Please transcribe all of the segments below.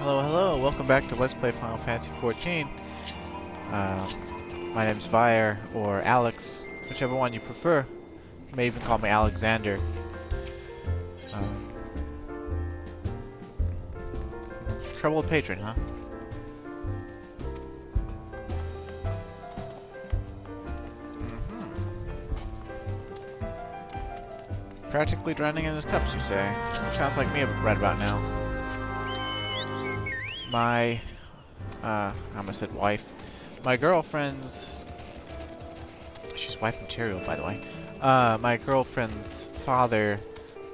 Hello, hello, welcome back to Let's Play Final Fantasy XIV. My name's Vire, or Alex, whichever one you prefer. You may even call me Alexander. Troubled patron, huh? Practically drowning in his cups, you say? Sounds like me right about now. My, I almost said wife. My girlfriend's... She's wife material, by the way. My girlfriend's father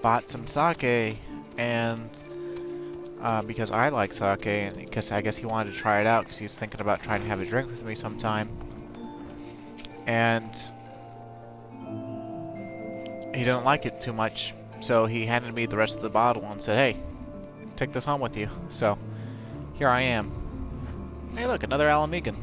bought some sake, and because I like sake, and because I guess he wanted to try it out, because he's thinking about trying to have a drink with me sometime. And he didn't like it too much, so he handed me the rest of the bottle and said, "Hey, take this home with you." So here I am. Hey, look, another Alamigan.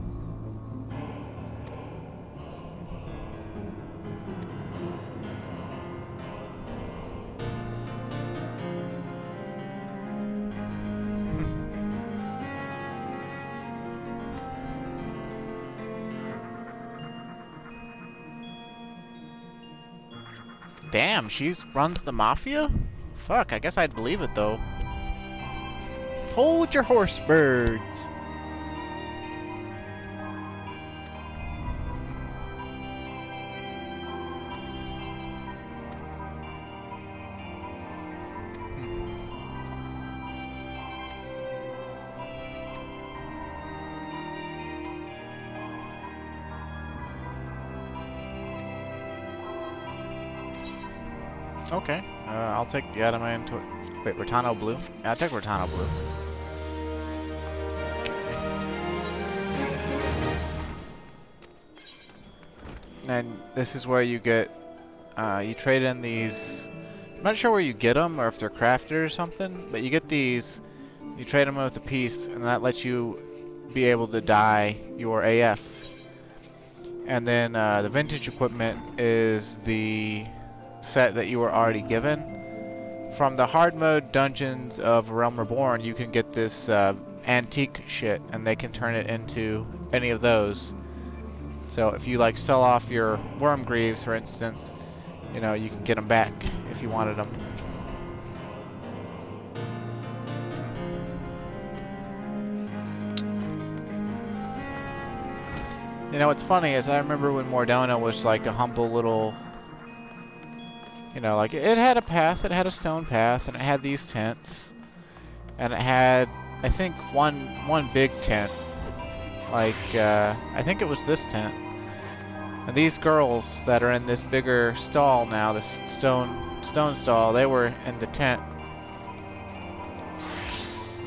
Damn, she runs the mafia? Fuck, I guess I'd believe it though. Hold your horse, birds. Okay, I'll take the adamant. Wait, Rotano blue? Yeah, I'll take Rotano blue. And this is where you get, you trade in these. I'm not sure where you get them or if they're crafted or something, but you get these, you trade them with a piece, and that lets you be able to dye your AF. And then the vintage equipment is the set that you were already given. From the hard mode dungeons of Realm Reborn, you can get this antique shit, and they can turn it into any of those. So if you like sell off your worm greaves, for instance, you know, you can get them back if you wanted them. You know, what's funny is I remember when Mordona was like a humble little, you know, like it had a path, it had a stone path, and it had these tents, and it had, I think, one big tent, like I think it was this tent, and these girls that are in this bigger stall now, this stone stall, they were in the tent.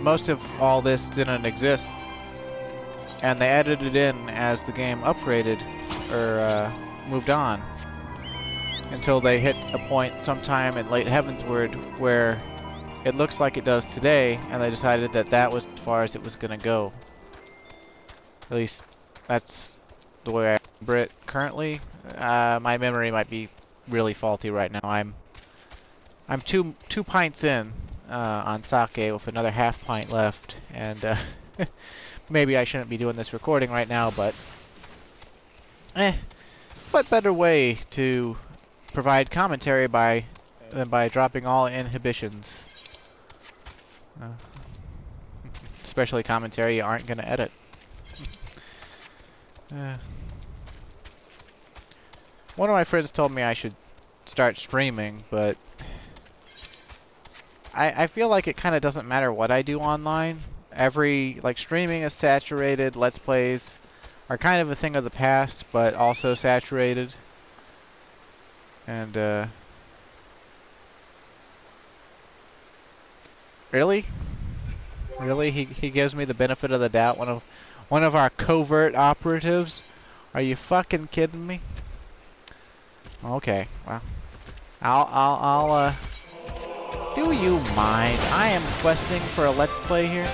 Most of all this didn't exist, and they added it in as the game upgraded or moved on, until they hit a point sometime in late Heavensward where it looks like it does today, and they decided that that was as far as it was going to go. At least that's the way I remember it currently. My memory might be really faulty right now. I'm two pints in on sake with another half pint left, and maybe I shouldn't be doing this recording right now, but what better way to provide commentary than by dropping all inhibitions. Especially commentary you aren't going to edit. One of my friends told me I should start streaming, but I feel like it kind of doesn't matter what I do online. Like, streaming is saturated, Let's Plays are kind of a thing of the past, but also saturated. And, really? Really? He gives me the benefit of the doubt? One of our covert operatives? Are you fucking kidding me? Okay, well, I'll do you mind? I am questing for a Let's Play here.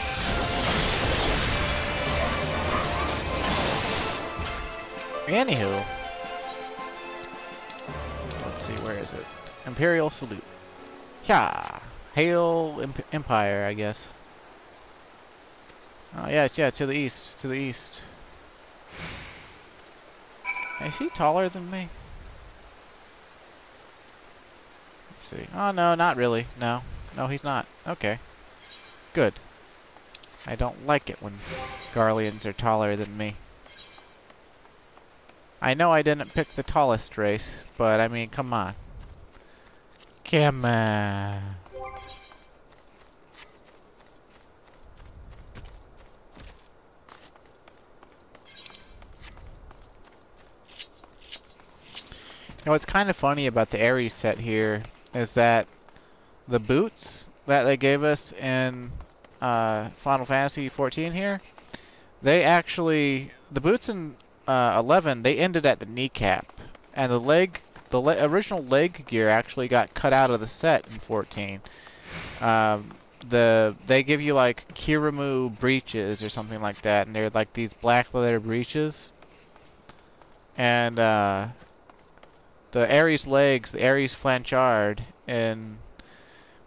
Anywho, let's see, where is it? Imperial Salute. Yeah, Hail Empire, I guess. Oh, yeah, yeah, to the east, to the east. Is he taller than me? Let's see. Oh, no, not really. No. No, he's not. Okay. Good. I don't like it when Garleans are taller than me. I know I didn't pick the tallest race, but I mean, come on. Come on. You know, what's kind of funny about the Ares set here is that the boots that they gave us in Final Fantasy XIV here, they actually, the boots in 11, they ended at the kneecap, and the original leg gear actually got cut out of the set in 14. They give you like Kiramu breeches or something like that, and they're like these black leather breeches, and the Ares legs, the Ares flanchard in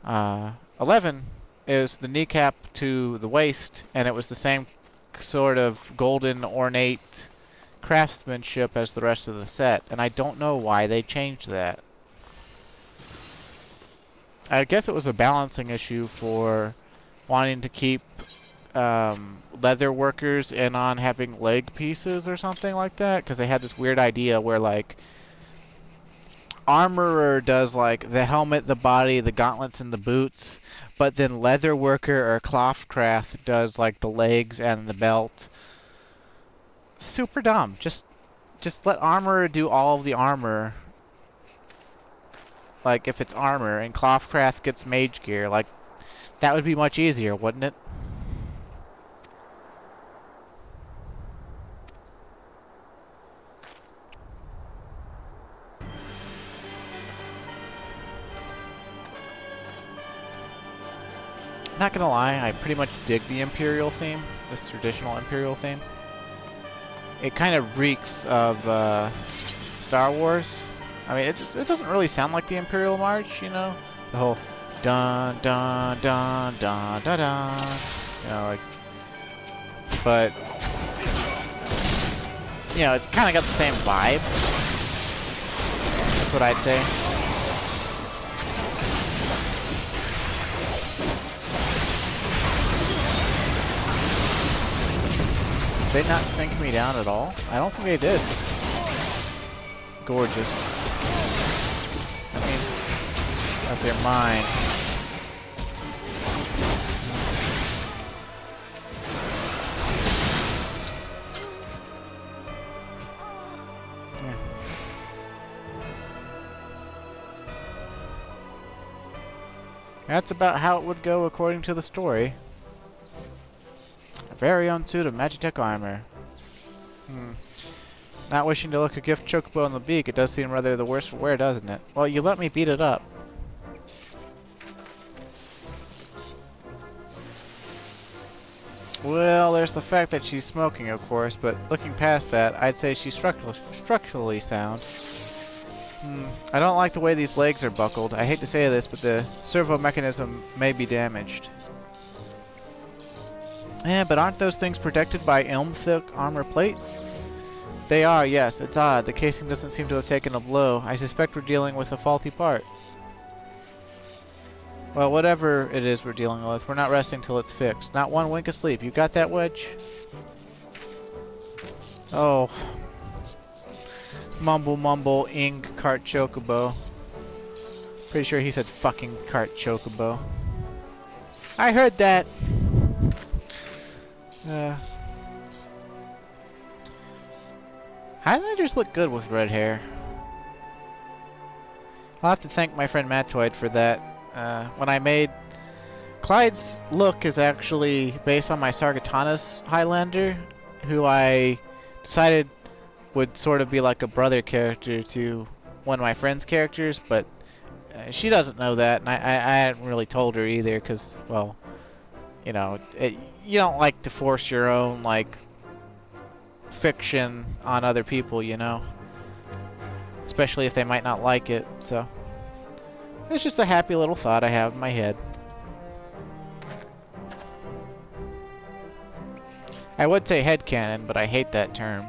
11 is the kneecap to the waist, and it was the same sort of golden ornate craftsmanship as the rest of the set, and I don't know why they changed that. I guess it was a balancing issue for wanting to keep leather workers in on having leg pieces or something like that, because they had this weird idea where like armorer does like the helmet, the body, the gauntlets, and the boots, but then leather worker or clothcraft does like the legs and the belt. Super dumb. Just let armorer do all of the armor. Like if it's armor and clothcraft gets mage gear, like that would be much easier, wouldn't it? Not gonna lie, I pretty much dig the Imperial theme, this traditional Imperial theme. It kind of reeks of Star Wars. I mean, it doesn't really sound like the Imperial March, you know? The whole dun dun dun dun dun dun. You know, like, but you know, it's kind of got the same vibe. That's what I'd say. Did they not sink me down at all? I don't think they did. Gorgeous. That means that they're mine. Yeah. That's about how it would go according to the story. Very own suit of Magitech armor. Not wishing to look a gift chocobo in the beak, it does seem rather the worse for wear, doesn't it? Well, you let me beat it up. Well, there's the fact that she's smoking, of course, but looking past that, I'd say she's structurally sound. I don't like the way these legs are buckled. I hate to say this, but the servo mechanism may be damaged. Yeah, but aren't those things protected by elm-thick armor plate? They are, yes. It's odd. The casing doesn't seem to have taken a blow. I suspect we're dealing with a faulty part. Well, whatever it is we're dealing with, we're not resting till it's fixed. Not one wink of sleep. You got that, Wedge? Oh. Mumble mumble, ing, cart chocobo. Pretty sure he said fucking cart chocobo. I heard that! Highlanders look good with red hair. I'll have to thank my friend Mattoid for that. When I made... Clyde's look is actually based on my Sargatanas Highlander, who I decided would sort of be like a brother character to one of my friend's characters, but she doesn't know that, and I hadn't really told her either, because, well, you know, you don't like to force your own, like, fiction on other people, you know? Especially if they might not like it, so... It's just a happy little thought I have in my head. I would say headcanon, but I hate that term.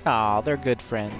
Aw, they're good friends.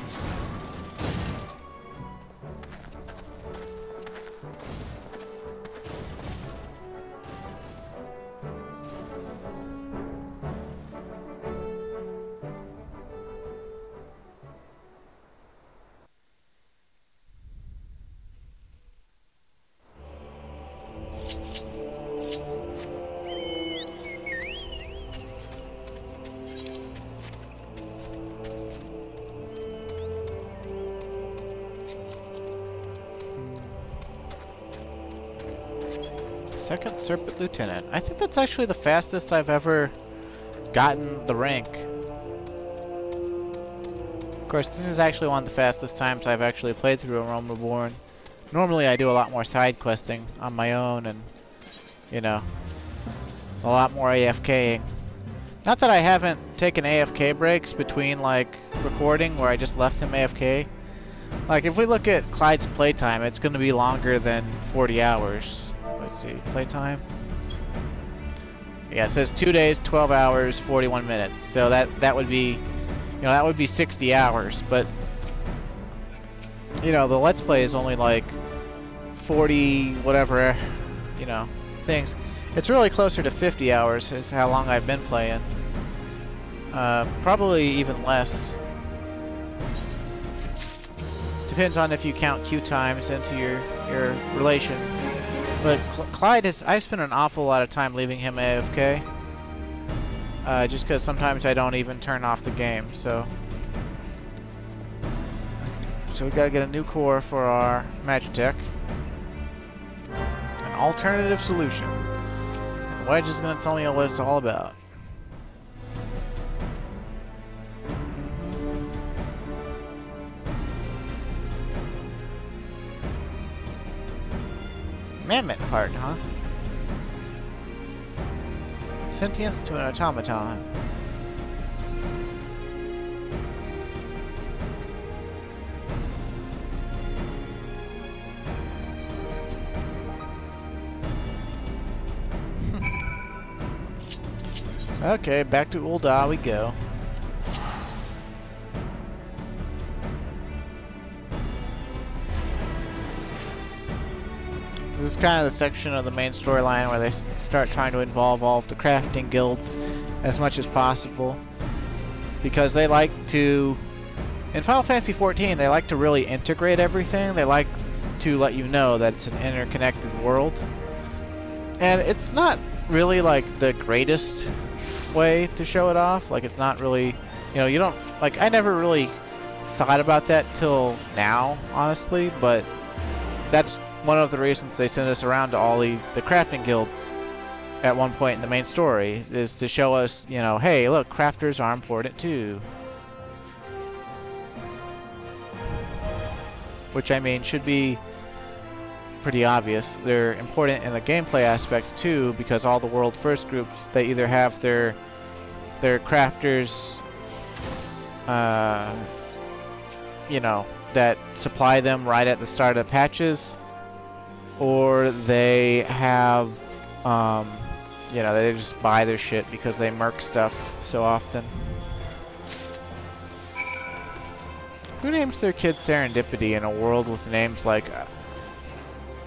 Second Serpent Lieutenant. I think that's actually the fastest I've ever gotten the rank. Of course, this is actually one of the fastest times I've actually played through a Realm Reborn. Normally I do a lot more side questing on my own and, you know, it's a lot more AFKing. Not that I haven't taken AFK breaks between, like, recording where I just left him AFK. Like, if we look at Clyde's playtime, it's going to be longer than 40 hours. Let's see, playtime. Yeah, it says 2 days, 12 hours, 41 minutes. So that would be, you know, that would be 60 hours. But, you know, the Let's Play is only like 40 whatever, you know, things. It's really closer to 50 hours is how long I've been playing. Probably even less. Depends on if you count queue times into your relation. But Clyde has, I've spent an awful lot of time leaving him AFK. Just because sometimes I don't even turn off the game, so we gotta get a new core for our Magitech. An alternative solution. And Wedge is gonna tell me what it's all about. Mammoth part, huh? Sentience to an automaton. Okay, back to Ul'dah we go. This is kind of the section of the main storyline where they start trying to involve all of the crafting guilds as much as possible. Because they like to... In Final Fantasy XIV, they like to really integrate everything. They like to let you know that it's an interconnected world. And it's not really, like, the greatest way to show it off. Like, it's not really... You know, you don't... Like, I never really thought about that till now, honestly, but that's one of the reasons they send us around to all the crafting guilds at one point in the main story, is to show us, you know, hey, look, crafters are important too. Which, I mean, should be pretty obvious. They're important in the gameplay aspects too, because all the World First groups, they either have their crafters, you know, that supply them right at the start of the patches, or they have, you know, they just buy their shit because they merc stuff so often. Who names their kid Serendipity in a world with names like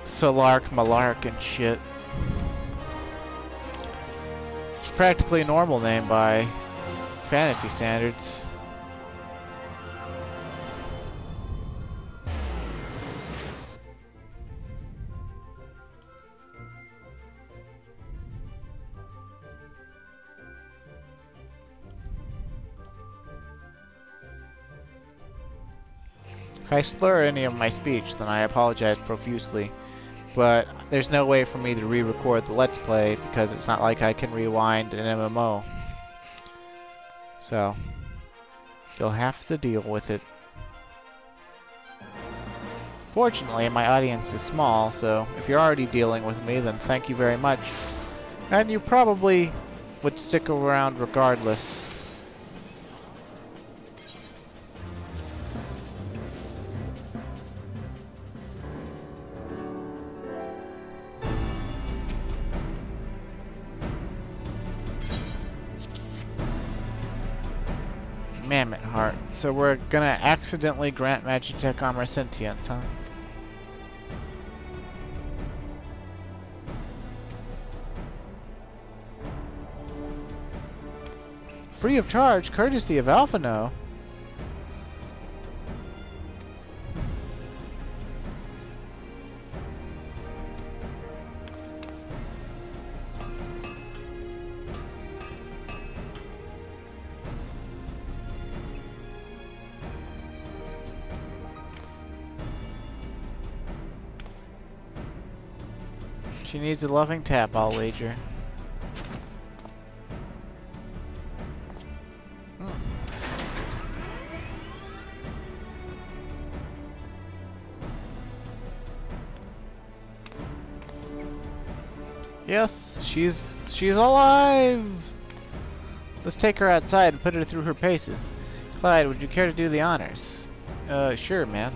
Solark, Malark, and shit? It's practically a normal name by fantasy standards. If I slur any of my speech, then I apologize profusely, but there's no way for me to re-record the Let's Play because it's not like I can rewind an MMO. So, you'll have to deal with it. Fortunately, my audience is small, so if you're already dealing with me, then thank you very much. And you probably would stick around regardless. So we're gonna accidentally grant Magitech armor sentience, huh? Free of charge, courtesy of Alphano. She needs a loving tap, I'll wager. Yes, she's alive! Let's take her outside and put her through her paces. Clyde, would you care to do the honors? Sure, man.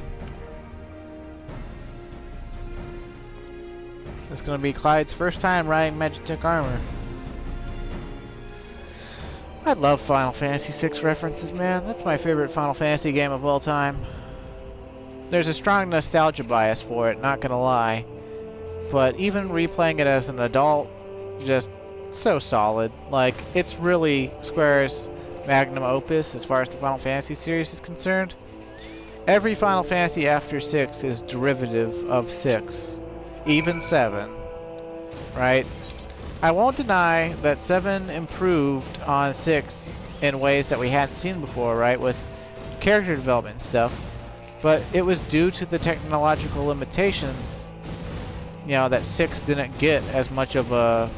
It's gonna be Clyde's first time riding Magitech armor. I love Final Fantasy VI references, man. That's my favorite Final Fantasy game of all time. There's a strong nostalgia bias for it, not gonna lie. But even replaying it as an adult, just so solid. Like, it's really Square's magnum opus as far as the Final Fantasy series is concerned. Every Final Fantasy after 6 is derivative of 6. Even 7. Right? I won't deny that 7 improved on 6 in ways that we hadn't seen before, right? With character development and stuff. But it was due to the technological limitations, you know, that 6 didn't get as much of a,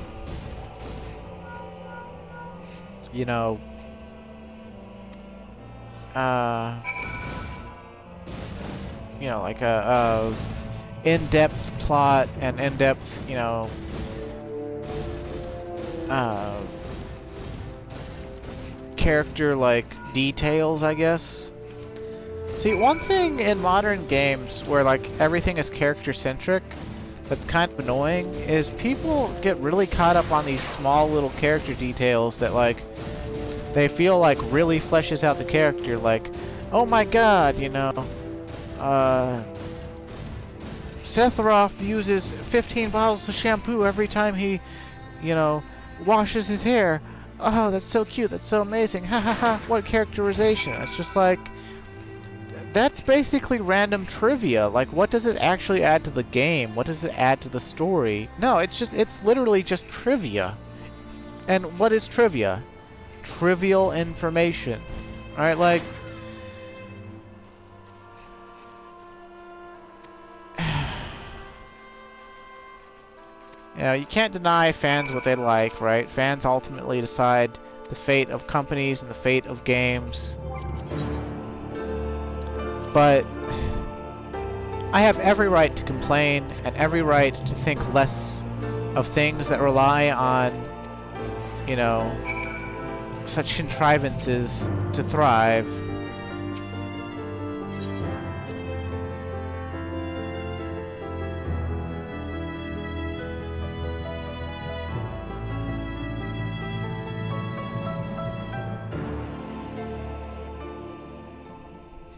you know, like a in-depth plot and in-depth, you know, character like details, I guess. See, one thing in modern games where like everything is character centric that's kind of annoying is people get really caught up on these small little character details that like they feel like really fleshes out the character. Like, oh my god, you know, Sephiroth uses 15 bottles of shampoo every time he, you know, washes his hair. Oh, that's so cute, that's so amazing, ha ha ha, what characterization. It's just like, that's basically random trivia. Like, what does it actually add to the game? What does it add to the story? No, it's literally just trivia. And what is trivia? Trivial information. Alright, like, you know, you can't deny fans what they like, right? Fans ultimately decide the fate of companies and the fate of games. But I have every right to complain and every right to think less of things that rely on, you know, such contrivances to thrive.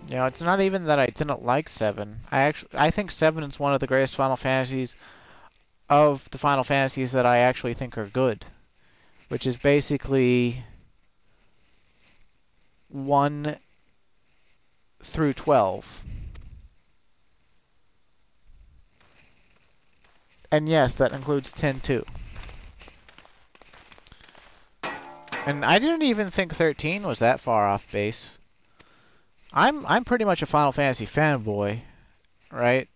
You know, it's not even that I didn't like 7. I think 7 is one of the greatest Final Fantasies of the Final Fantasies that I actually think are good. Which is basically 1 through 12. And yes, that includes 10 too. And I didn't even think 13 was that far off base. I'm pretty much a Final Fantasy fanboy, right?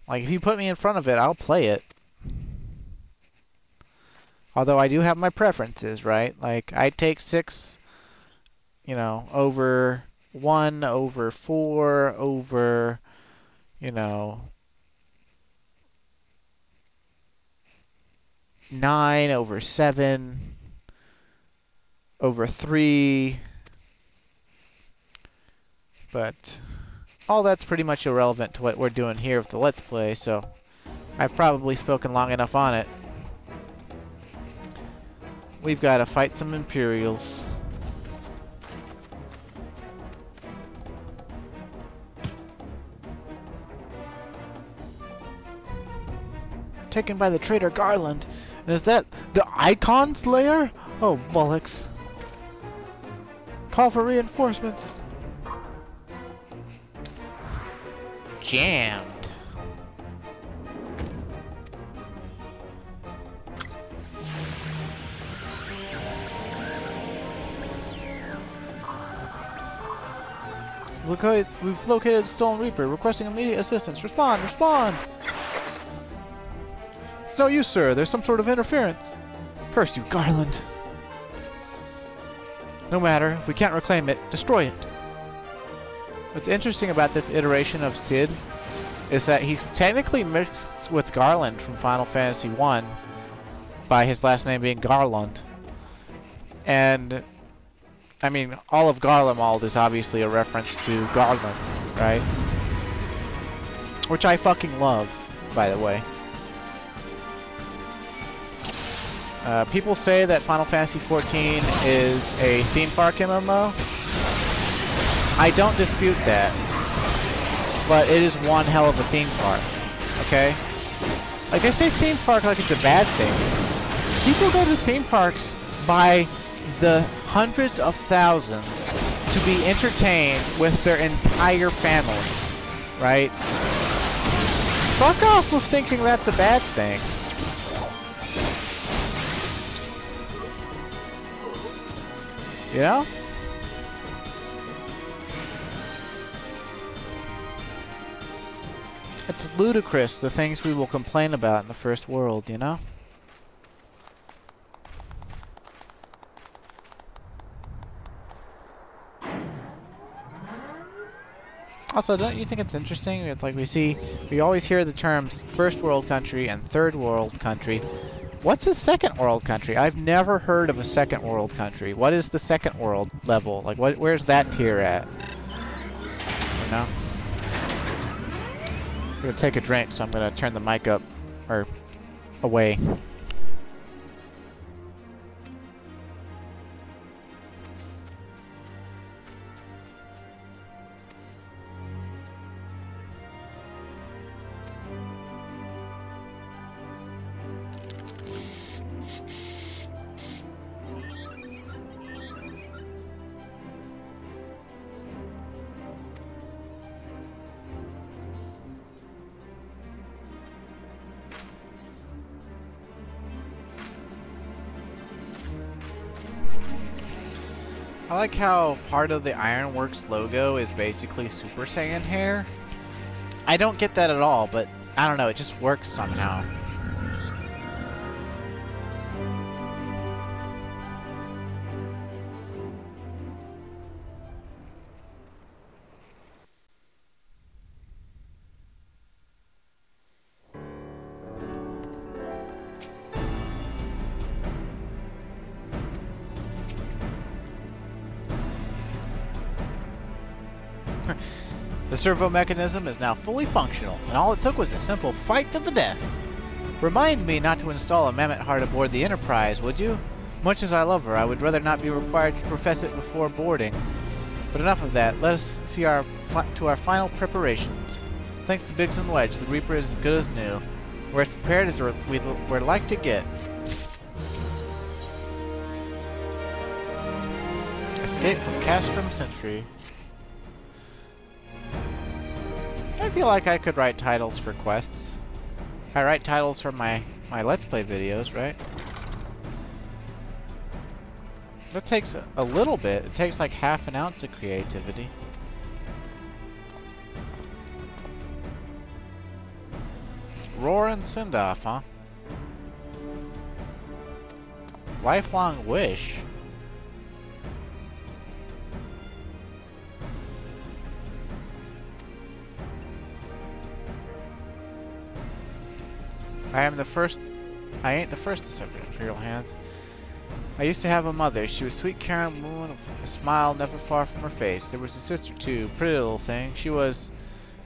Like, if you put me in front of it, I'll play it. Although I do have my preferences, right? Like, I'd take 6, you know, over 1, over 4, over, you know, 9, over 7, over 3... But all that's pretty much irrelevant to what we're doing here with the Let's Play, so I've probably spoken long enough on it. We've got to fight some Imperials. taken by the traitor Garland. And is that the Icon's lair? Oh, bollocks. Call for reinforcements. Jammed. We've located the Stolen Reaper, requesting immediate assistance. Respond! Respond! It's no use, sir. There's some sort of interference. Curse you, Garland. No matter. If we can't reclaim it, destroy it. What's interesting about this iteration of Cid is that he's technically mixed with Garland from Final Fantasy I by his last name being Garland. And I mean, all of Garlemald is obviously a reference to Garland, right? Which I fucking love, by the way. People say that Final Fantasy XIV is a theme park MMO. I don't dispute that. But it is one hell of a theme park, okay? Like, I say theme park like it's a bad thing. People go to theme parks by the hundreds of thousands to be entertained with their entire family, right? Fuck off with thinking that's a bad thing. You know? It's ludicrous, the things we will complain about in the first world, you know? Also, don't you think it's interesting? It's like we always hear the terms first world country and third world country. What's a second world country? I've never heard of a second world country. What is the second world level? Like, where's that tier at? You know? I'm gonna take a drink, so I'm gonna turn the mic up, or away. I like how part of the Ironworks logo is basically Super Saiyan hair. I don't get that at all, but I don't know, it just works somehow. The servo mechanism is now fully functional, and all it took was a simple fight to the death. Remind me not to install a mammoth heart aboard the Enterprise, would you? Much as I love her, I would rather not be required to profess it before boarding. But enough of that, let us see to our final preparations. Thanks to Biggs and Wedge, the Reaper is as good as new. We're as prepared as we're like to get. Escape from Castrum Sentry. I feel like I could write titles for quests. I write titles for my Let's Play videos, right? That takes a little bit. It takes like half an ounce of creativity. Roar and Send-Off, huh? Lifelong Wish. I ain't the first to suffer Imperial hands. I used to have a mother. She was sweet, caring woman with a smile never far from her face. There was a sister too, pretty little thing. She was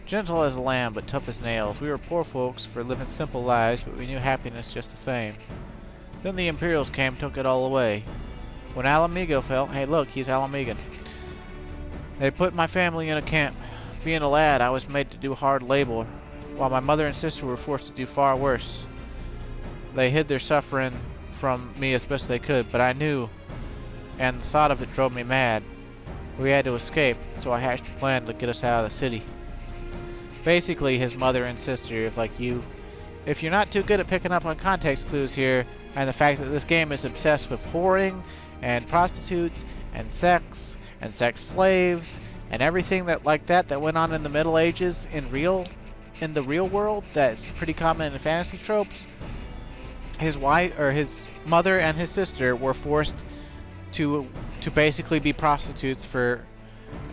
gentle as a lamb, but tough as nails. We were poor folks for living simple lives, but we knew happiness just the same. Then the Imperials came, took it all away. When Alamigo fell, hey look, he's Alamigan. They put my family in a camp. Being a lad, I was made to do hard labor, while my mother and sister were forced to do far worse. They hid their suffering from me as best they could, but I knew, and the thought of it drove me mad. We had to escape, so I hatched a plan to get us out of the city. Basically, his mother and sister, if you're not too good at picking up on context clues here, and the fact that this game is obsessed with whoring, and prostitutes, and sex slaves, and everything that went on in the Middle Ages in the real world, that's pretty common in fantasy tropes. His mother and his sister were forced to basically be prostitutes for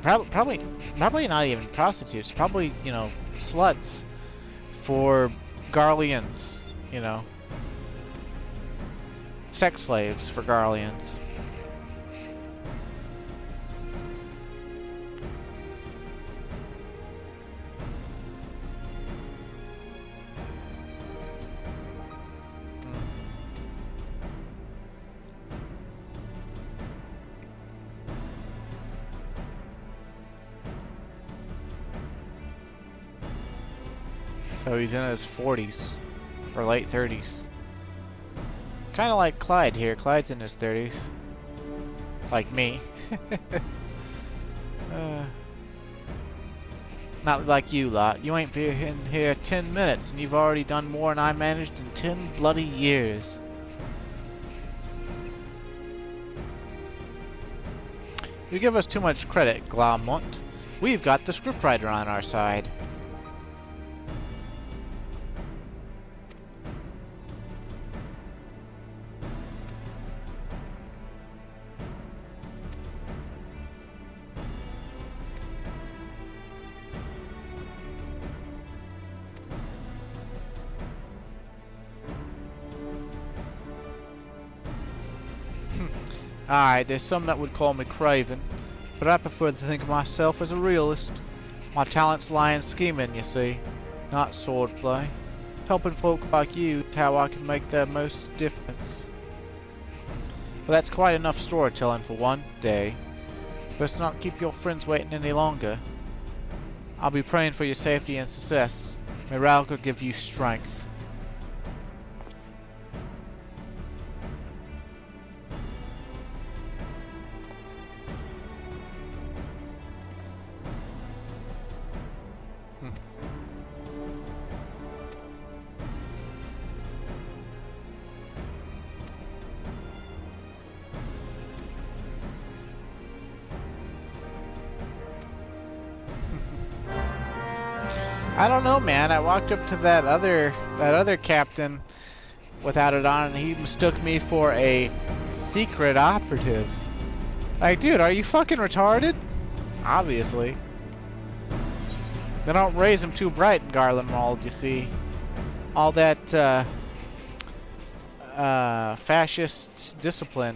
probably not even prostitutes, probably, you know, sluts for Garleans, you know, sex slaves for Garleans. So he's in his 40s, or late 30s. Kind of like Clyde here. Clyde's in his 30s. Like me. Not like you lot. You ain't been in here 10 minutes, and you've already done more than I managed in 10 bloody years. You give us too much credit, Glaumont. We've got the scriptwriter on our side. Aye, there's some that would call me craven, but I prefer to think of myself as a realist. My talents lie in scheming, you see, not swordplay. Helping folk like you is how I can make the most difference. But that's quite enough storytelling for one day. Let's not keep your friends waiting any longer. I'll be praying for your safety and success. May Ralka give you strength. I don't know, man. I walked up to that other captain without it on, and he mistook me for a secret operative. Like, dude, are you fucking retarded? Obviously. They don't raise them too bright in Garlemald, you see. All that fascist discipline.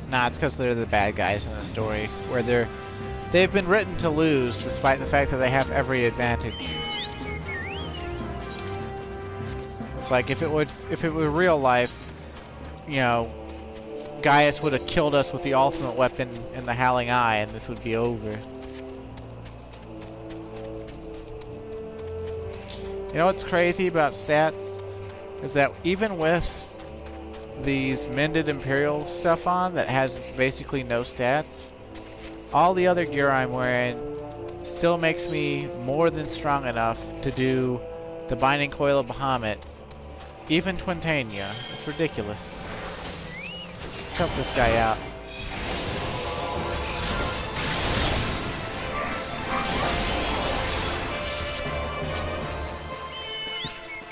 Nah, it's because they're the bad guys in the story, where they've been written to lose, despite the fact that they have every advantage. It's like if it were real life, you know, Gaius would have killed us with the ultimate weapon in the Howling Eye, and this would be over. You know what's crazy about stats is that even with these mended Imperial stuff on that has basically no stats, all the other gear I'm wearing still makes me more than strong enough to do the Binding Coil of Bahamut, even Twintania. It's ridiculous. Let's help this guy out.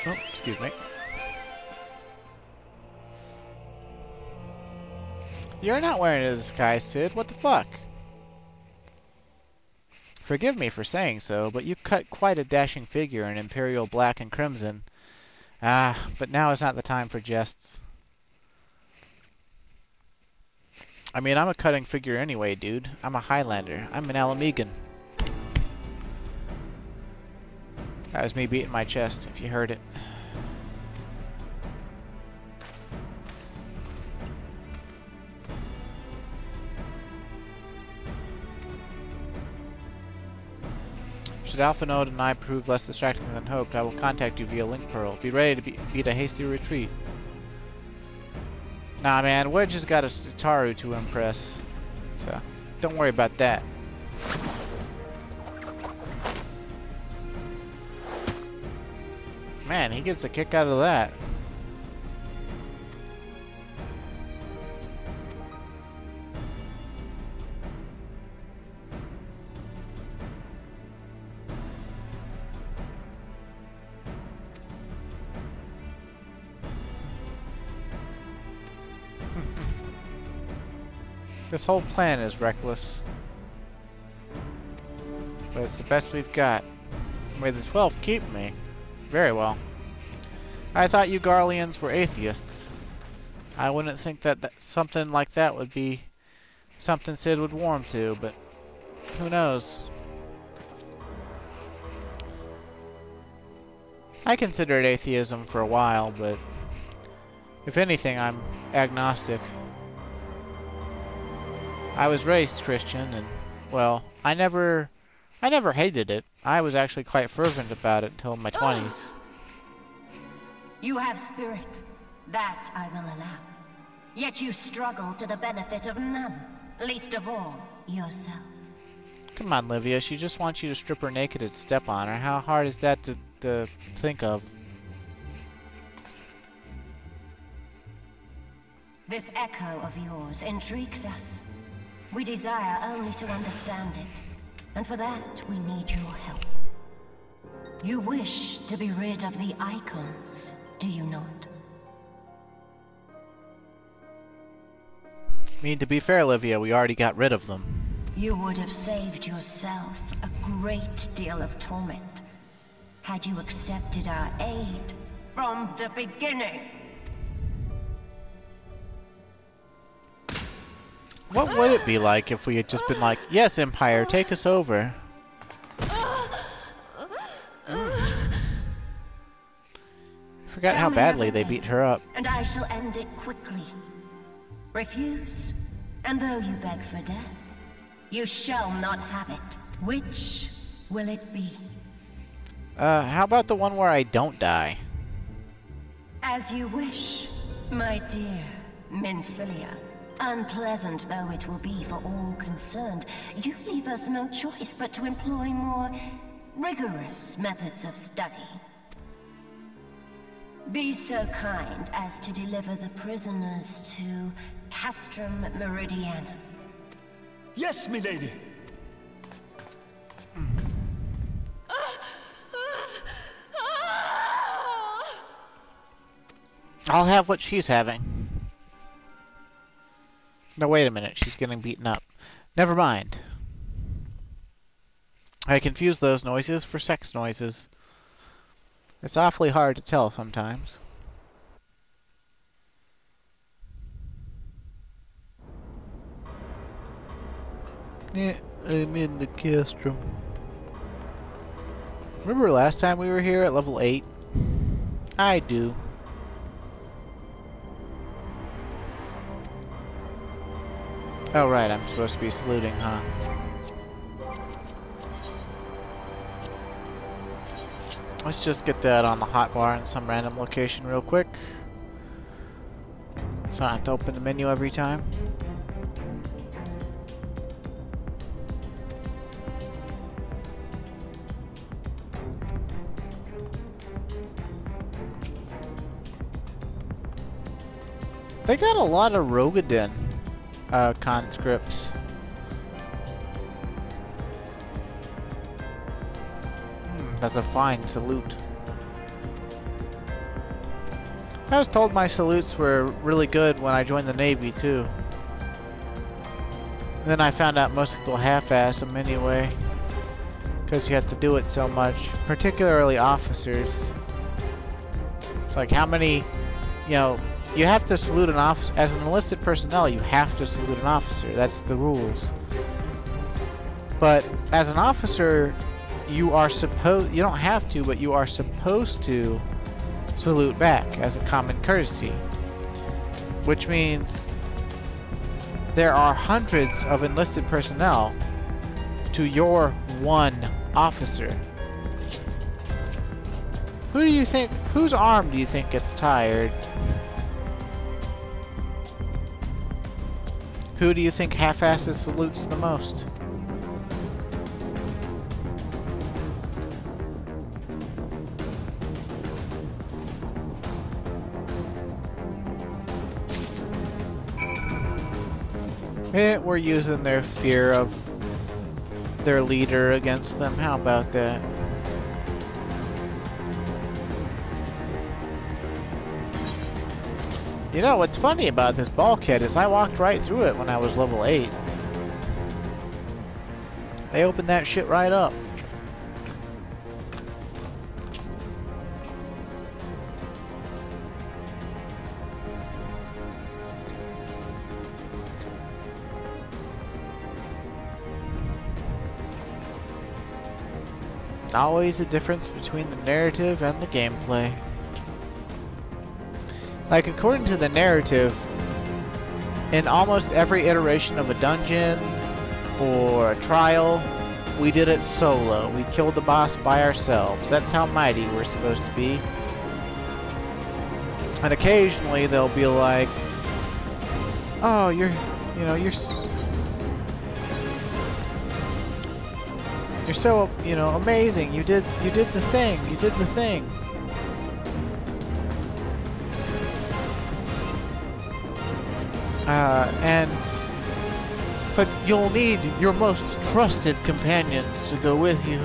Oh, excuse me. You're not wearing a disguise, Sid. What the fuck? Forgive me for saying so, but you cut quite a dashing figure in Imperial black and crimson. Ah, but now is not the time for jests. I mean, I'm a cutting figure anyway, dude. I'm a Highlander. I'm an Alamegan. That was me beating my chest, if you heard it. Should Alpha Node and I prove less distracting than hoped, I will contact you via Link Pearl. Be ready to beat a hasty retreat. Nah, man, Wedge has got a Taru to impress, so don't worry about that. Man, he gets a kick out of that. This whole plan is reckless, but it's the best we've got. May the 12th keep me. Very well. I thought you Garleans were atheists. I wouldn't think that something like that would be something Sid would warm to, but who knows? I considered atheism for a while, but if anything, I'm agnostic. I was raised Christian, and, well, I never hated it. I was actually quite fervent about it until my 20s. You have spirit. That I will allow. Yet you struggle to the benefit of none, least of all, yourself. Come on, Livia. She just wants you to strip her naked and step on her. How hard is that to think of? This echo of yours intrigues us. We desire only to understand it, and for that we need your help. You wish to be rid of the icons, do you not? I mean, to be fair, Livia, we already got rid of them. You would have saved yourself a great deal of torment had you accepted our aid from the beginning. What would it be like if we had just been like, yes, Empire, take us over? Forgot how badly they beat her up. And I shall end it quickly. Refuse, and though you beg for death, you shall not have it. Which will it be? How about the one where I don't die? As you wish, my dear Minfilia. Unpleasant though it will be for all concerned, you leave us no choice but to employ more rigorous methods of study. Be so kind as to deliver the prisoners to Castrum Meridianum. Yes, milady. I'll have what she's having. No, wait a minute. She's getting beaten up. Never mind. I confuse those noises for sex noises. It's awfully hard to tell sometimes. Yeah, I'm in the castrum. Remember last time we were here at level 8? I do. Oh right, I'm supposed to be saluting, huh? Let's just get that on the hotbar in some random location real quick. So I don't have to open the menu every time. They got a lot of Rogadin conscripts. That's a fine salute. I was told my salutes were really good when I joined the Navy too. And then I found out most people half-ass them anyway, because you have to do it so much, particularly officers. It's like how many, you know, you have to salute an officer. As an enlisted personnel, you have to salute an officer. That's the rules. But as an officer, you don't have to, but you are supposed to salute back as a common courtesy. Which means there are hundreds of enlisted personnel to your one officer. Who do you think, whose arm do you think gets tired? Who do you think half-asses salutes the most? We're using their fear of their leader against them. How about that? You know, what's funny about this bulkhead is I walked right through it when I was level 8. They opened that shit right up. Always a difference between the narrative and the gameplay. Like, according to the narrative, in almost every iteration of a dungeon or a trial, we did it solo. We killed the boss by ourselves. That's how mighty we're supposed to be. And occasionally they'll be like, oh, you're so, amazing. You did the thing. You did the thing. But you'll need your most trusted companions to go with you.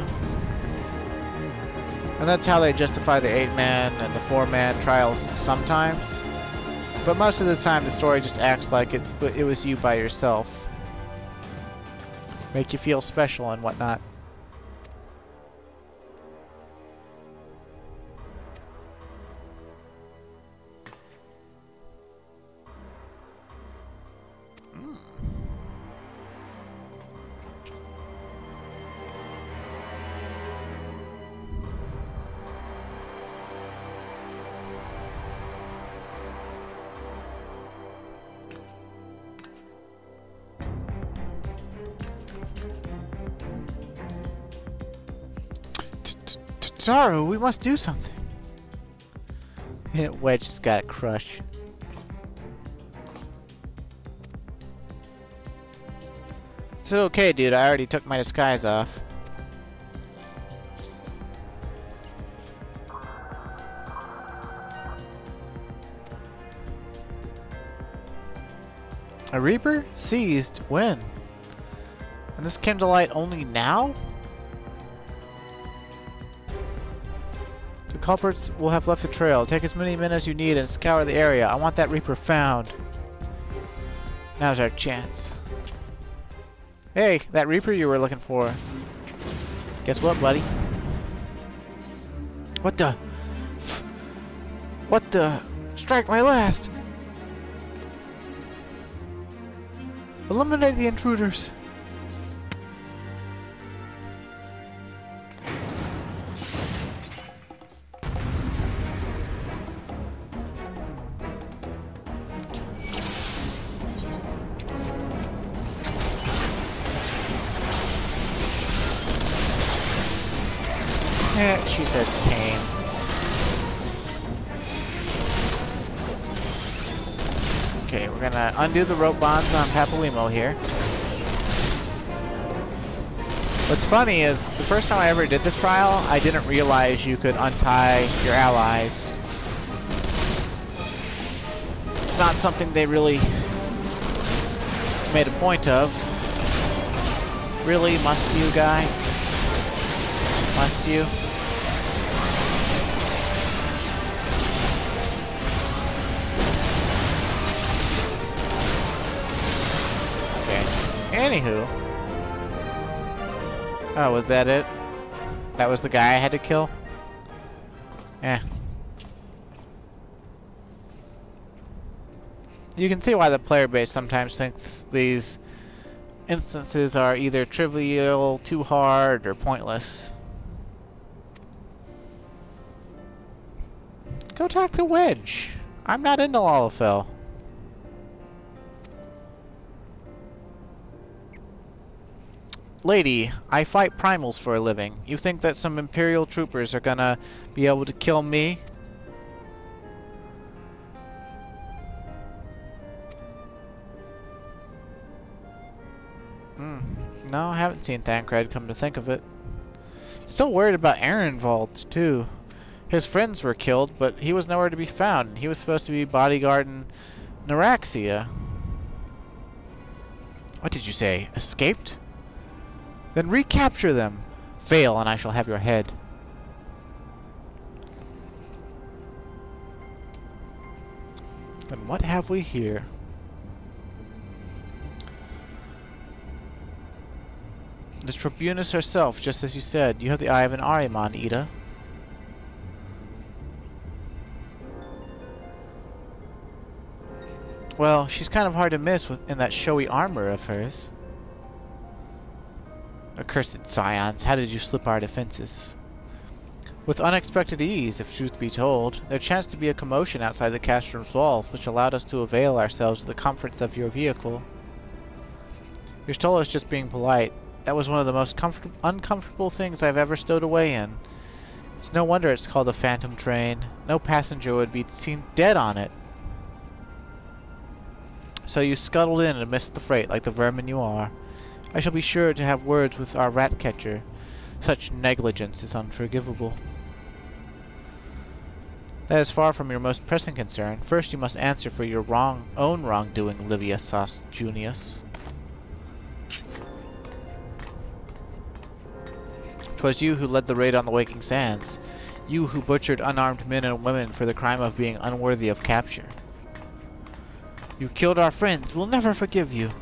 And that's how they justify the 8-man and the 4-man trials sometimes. But most of the time the story just acts like it was you by yourself. Make you feel special and whatnot. Taru, we must do something. Wedge has got a crush. It's okay, dude. I already took my disguise off. A Reaper? Seized? When? And this came to light only now? The culprits will have left the trail. Take as many men as you need and scour the area. I want that Reaper found. Now's our chance. Hey, that Reaper you were looking for. Guess what, buddy? What the? What the? Strike my last! Eliminate the intruders. She said tame. Okay, we're gonna undo the rope bonds on Papalimo here. What's funny is, the first time I ever did this trial, I didn't realize you could untie your allies. It's not something they really made a point of. Really, must you, guy? Must you? Anywho. Oh, was that it? That was the guy I had to kill? Eh. You can see why the player base sometimes thinks these instances are either trivial, too hard, or pointless. Go talk to Wedge. I'm not into Lalafell. Lady, I fight primals for a living. You think that some Imperial troopers are gonna be able to kill me? No, I haven't seen Thancred, come to think of it. Still worried about Ehrenwald, too. His friends were killed, but he was nowhere to be found. He was supposed to be bodyguarding Neuraxia. What did you say? Escaped? Then recapture them. Fail, and I shall have your head. And what have we here? The Tribunus herself, just as you said. You have the eye of an Ahriman, Ida. Well, she's kind of hard to miss in that showy armor of hers. Accursed Scions, how did you slip our defenses? With unexpected ease, if truth be told. There chanced to be a commotion outside the castroom's walls, which allowed us to avail ourselves of the comforts of your vehicle. Your stole is just being polite. That was one of the most uncomfortable things I've ever stowed away in. It's no wonder it's called a phantom train. No passenger would be seen dead on it. So you scuttled in amidst the freight like the vermin you are. I shall be sure to have words with our rat catcher. Such negligence is unforgivable. That is far from your most pressing concern. First you must answer for your own wrongdoing, Livia Sos Junius. 'Twas you who led the raid on the Waking Sands. You who butchered unarmed men and women for the crime of being unworthy of capture. You killed our friends. We'll never forgive you.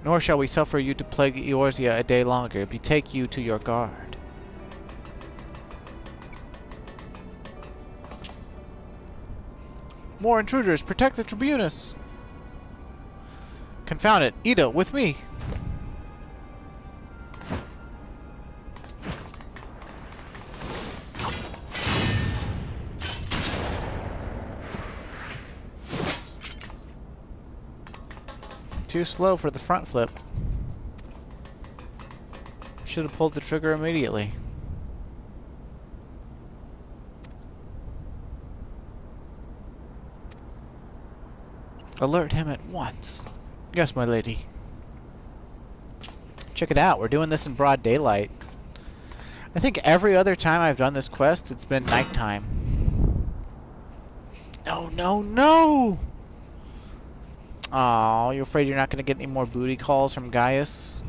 Nor shall we suffer you to plague Eorzea a day longer. Betake you to your guard. More intruders! Protect the Tribunus! Confound it! Ida, with me! Too slow for the front flip. Should have pulled the trigger immediately. Alert him at once. Yes, my lady. Check it out, we're doing this in broad daylight. I think every other time I've done this quest, it's been nighttime. No, no, no! Aw, you afraid you're not going to get any more booty calls from Gaius?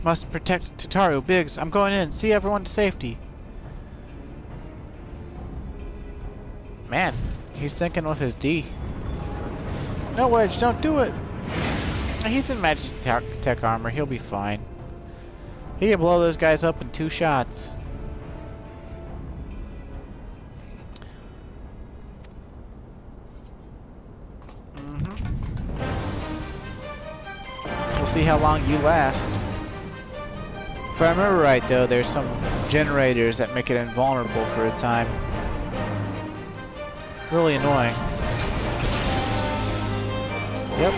Must protect Tataru. Biggs, I'm going in. See everyone to safety. Man, he's thinking with his D. No, Wedge, don't do it! He's in magic tech armor. He'll be fine. He can blow those guys up in 2 shots. We'll see how long you last. If I remember right, though, there's some generators that make it invulnerable for a time. Really annoying. Yep.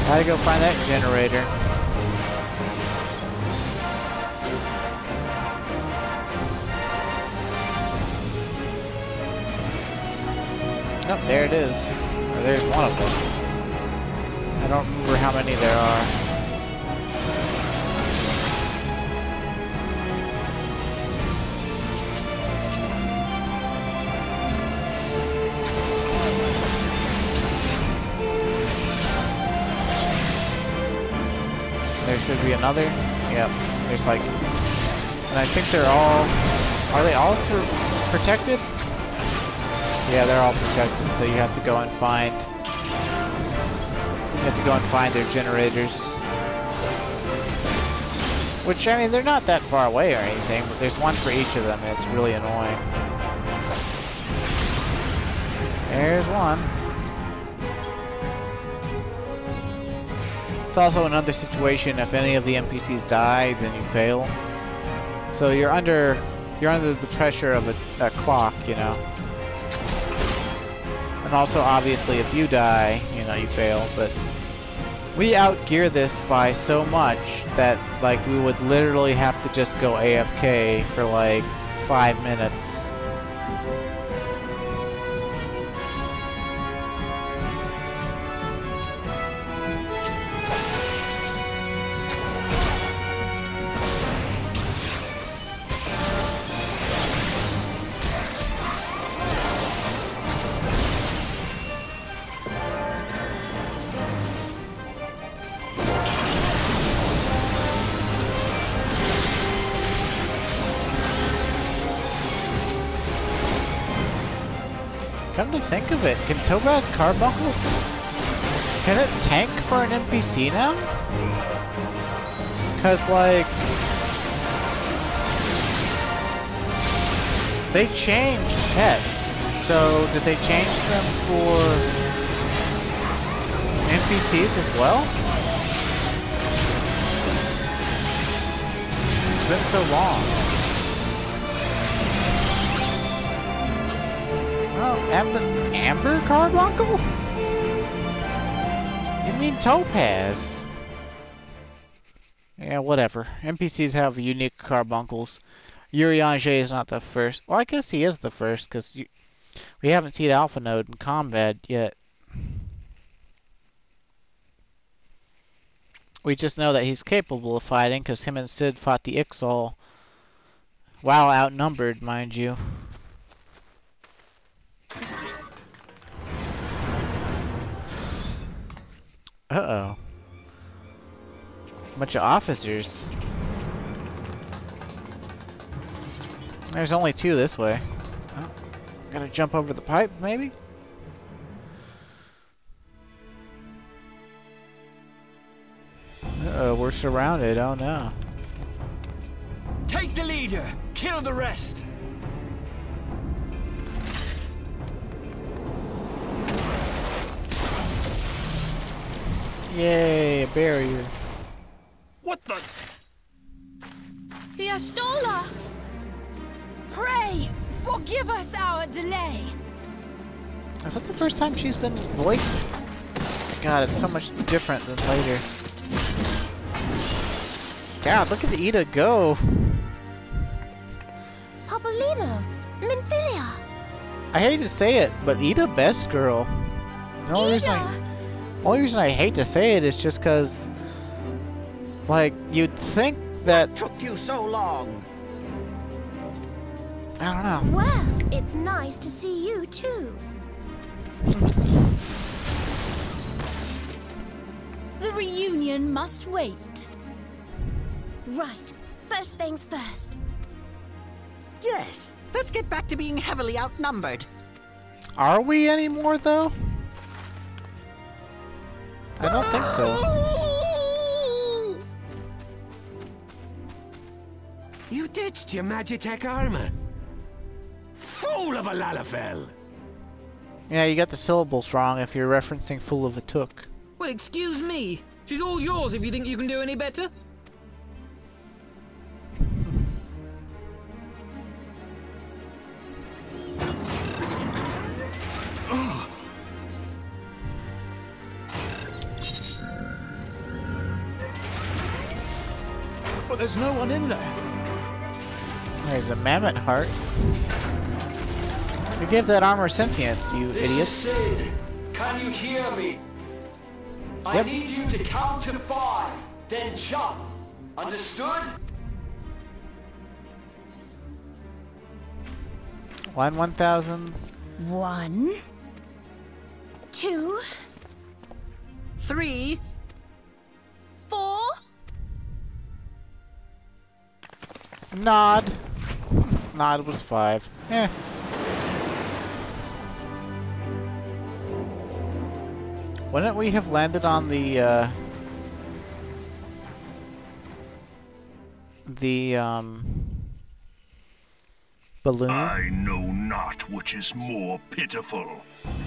Gotta go find that generator. Nope, there it is. Or there's one of them. I don't remember how many there are. There should be another. Yep, there's like... And I think they're all... Are they all protected? Yeah, they're all protected, so you have to go and find... You have to go and find their generators. Which, I mean, they're not that far away or anything, but there's one for each of them, and it's really annoying. There's one. It's also another situation, if any of the NPCs die, then you fail. So you're under the pressure of a clock, you know. And also, obviously, if you die, you know, you fail, but we outgear this by so much that, like, we would literally have to just go AFK for, like, 5 minutes. Come to think of it, can Topaz Carbuncle, can it tank for an NPC now? Cause like, they changed pets, so did they change them for NPCs as well? It's been so long. Oh, Amber Carbuncle? You mean Topaz? Yeah, whatever. NPCs have unique carbuncles. Urianger is not the first. Well, I guess he is the first, because we haven't seen Alpha Node in combat yet. We just know that he's capable of fighting, because him and Sid fought the Ixal. Wow, outnumbered, mind you. Uh-oh. Bunch of officers. There's only 2 this way. Oh, gotta jump over the pipe, maybe? Uh-oh, we're surrounded. Oh, no. Take the leader, kill the rest. Yay, a barrier. What the? The Astola! Pray, forgive us our delay. Is that the first time she's been voiced? God, it's so much different than later. God, look at the Ida go. Papolino, Minfilia. I hate to say it, but Ida best girl. The only reason I hate to say it is just because, like, you'd think that... What took you so long? I don't know. Well, it's nice to see you too. The reunion must wait. Right. First things first. Yes, let's get back to being heavily outnumbered. Are we anymore, though? I don't think so. You ditched your Magitech armor. Fool of a Lalafell! Yeah, you got the syllables wrong if you're referencing Fool of a Took. Well, excuse me. She's all yours if you think you can do any better. But there's no one in there. There's a mammoth heart. You give that armor sentience, you idiot. Sid, can you hear me? I need you to count to 5, then jump. Understood? 1,000. 1, 2, 3. 4. Nod. Nod was 5. Eh. Wouldn't we have landed on the balloon? I know not which is more pitiful,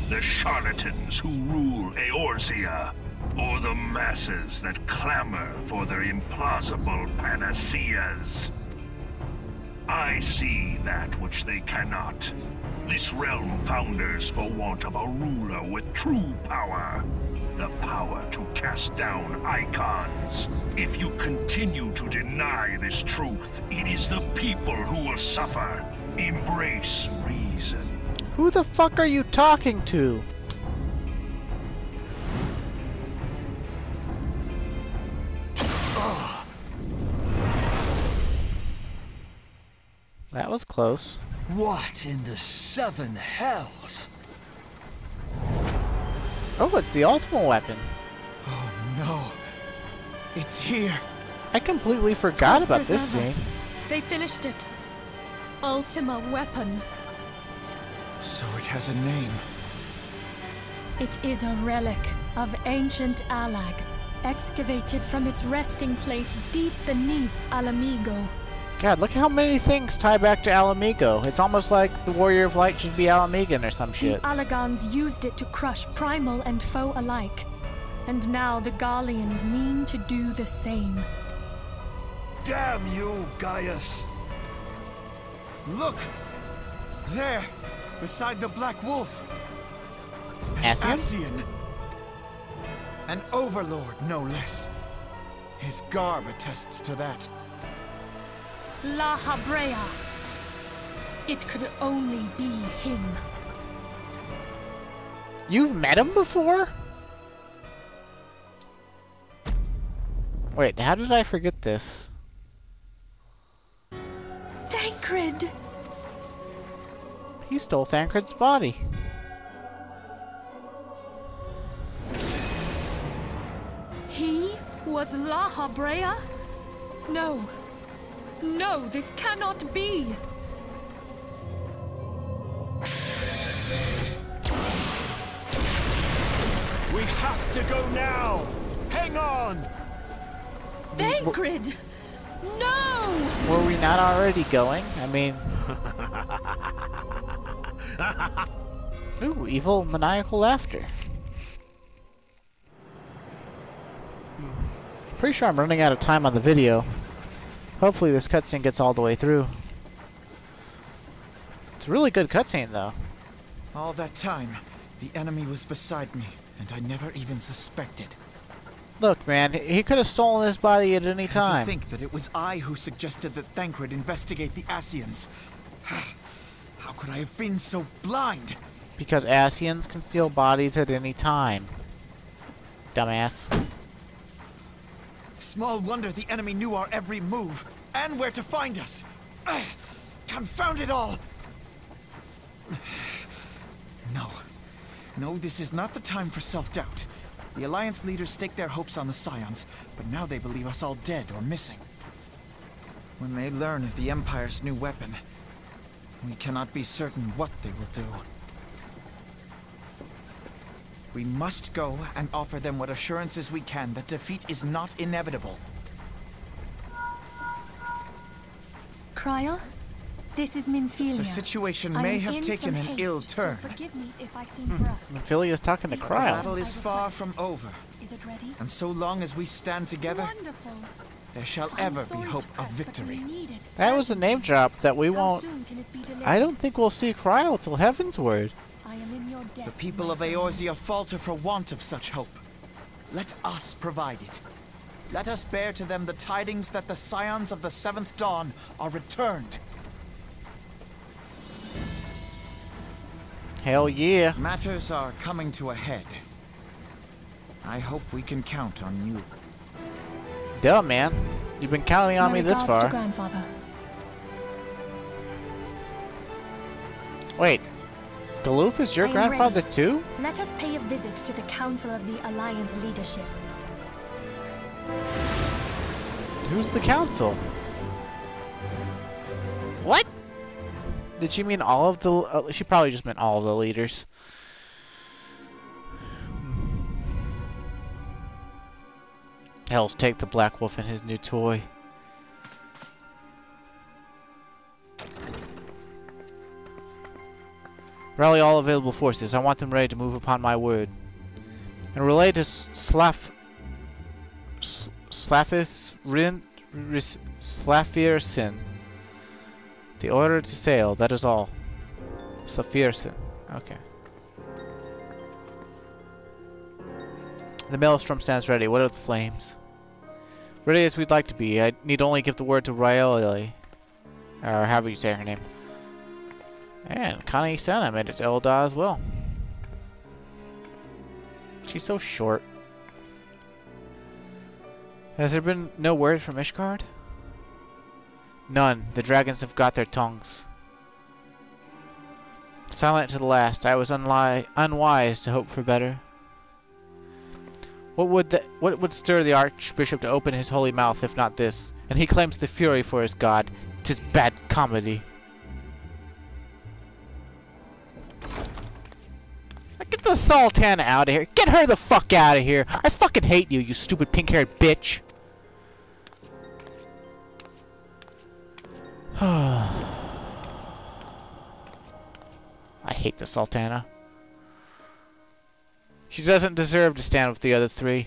the charlatans who rule Eorzea, or the masses that clamor for their implausible panaceas. I see that which they cannot. This realm founders for want of a ruler with true power. The power to cast down icons. If you continue to deny this truth, it is the people who will suffer. Embrace reason. Who the fuck are you talking to? That was close. What in the seven hells? Oh, it's the ultimate weapon. Oh no. It's here. I completely forgot about this scene. They finished it. Ultima weapon. So it has a name. It is a relic of ancient Alag, excavated from its resting place deep beneath Alamigo. God, look how many things tie back to Alamigo. It's almost like the Warrior of Light should be Alamigan or some shit. The Alagons used it to crush primal and foe alike. And now the Garleans mean to do the same. Damn you, Gaius! Look! There! Beside the Black Wolf! An Ascian? Ascian! An overlord, no less. His garb attests to that. La Habrea. It could only be him. You've met him before? Wait, how did I forget this? Thancred! He stole Thancred's body. He was La Habrea? No. No, this cannot be! We have to go now! Hang on! Thancred! No! Were we not already going? I mean... Ooh, evil maniacal laughter. Pretty sure I'm running out of time on the video. Hopefully this cutscene gets all the way through. It's a really good cutscene, though. All that time, the enemy was beside me, and I never even suspected. Look, man, he could have stolen his body at any And time. to think that it was I who suggested that Thancred investigate the Ascians. How could I have been so blind? Because Ascians can steal bodies at any time. Dumbass. Small wonder the enemy knew our every move, and where to find us. Confound it all! No, this is not the time for self-doubt. The Alliance leaders staked their hopes on the Scions, but now they believe us all dead or missing. When they learn of the Empire's new weapon, we cannot be certain what they will do. We must go and offer them what assurances we can that defeat is not inevitable. Kryl, this is Minfilia. The situation I may am have in taken some an haste, ill so turn. forgive me if I seem brusque. Philia's talking to The Kryl. battle is far from over, Is it ready? and so long as we stand together, Wonderful. there shall I'm ever be sorry to hope of press, but victory. we need it. That was a name drop that we How won't... soon can it be delivered? I don't think we'll see Kryl till Heaven's Word. I am in your debt, The people my of friend. Eorzea falter for want of such hope. Let us provide it. Let us bear to them the tidings that the Scions of the Seventh Dawn are returned. Hell yeah. Matters are coming to a head. I hope we can count on you. Duh, man. You've been counting on My me this regards to far. grandfather. Wait. Galoof is your I am grandfather ready. too? Let us pay a visit to the Council of the Alliance leadership. Who's the council? What? Did she mean all of the... she probably just meant all of the leaders. Hells take the Black Wolf and his new toy. Rally all available forces. I want them ready to move upon my word. and relay to Slafirsin the order to sail. That is all. Slafirsin. Okay. The maelstrom stands ready. What are the flames? Ready as we'd like to be. I need only give the word to Raeli, or however you say her name. And Connie Sena made it to Elda as well. She's so short. Has there been no word from Ishgard? None. The dragons have got their tongues. Silent to the last. I was unwise to hope for better. What would stir the Archbishop to open his holy mouth if not this? And he claims the Fury for his god. 'Tis bad comedy. Get the Sultana out of here. Get her the fuck out of here. I fucking hate you, you stupid pink-haired bitch. I hate the Sultana. She doesn't deserve to stand with the other three.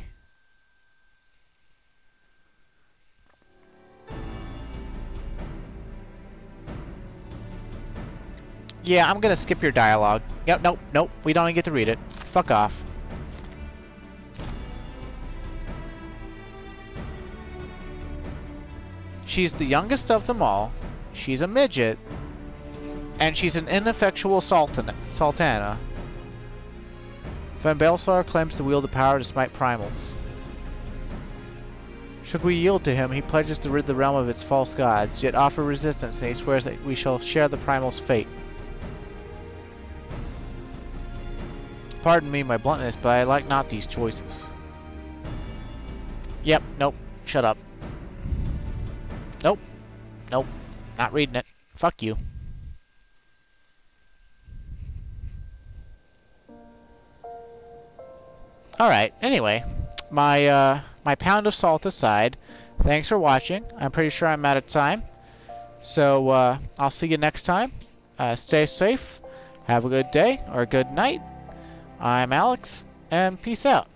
Yeah, I'm gonna skip your dialogue. Yep, nope, we don't even get to read it. Fuck off. She's the youngest of them all. She's a midget. And she's an ineffectual Sultana. Van Belsar claims to wield the power to smite primals. Should we yield to him, he pledges to rid the realm of its false gods, yet offer resistance, and he swears that we shall share the primal's fate. Pardon me my bluntness, but I like not these choices. Yep, nope, shut up. Nope, not reading it. Fuck you. Alright, anyway, my pound of salt aside, thanks for watching. I'm pretty sure I'm out of time. So, I'll see you next time. Stay safe, have a good day, or a good night. I'm Alex, and peace out.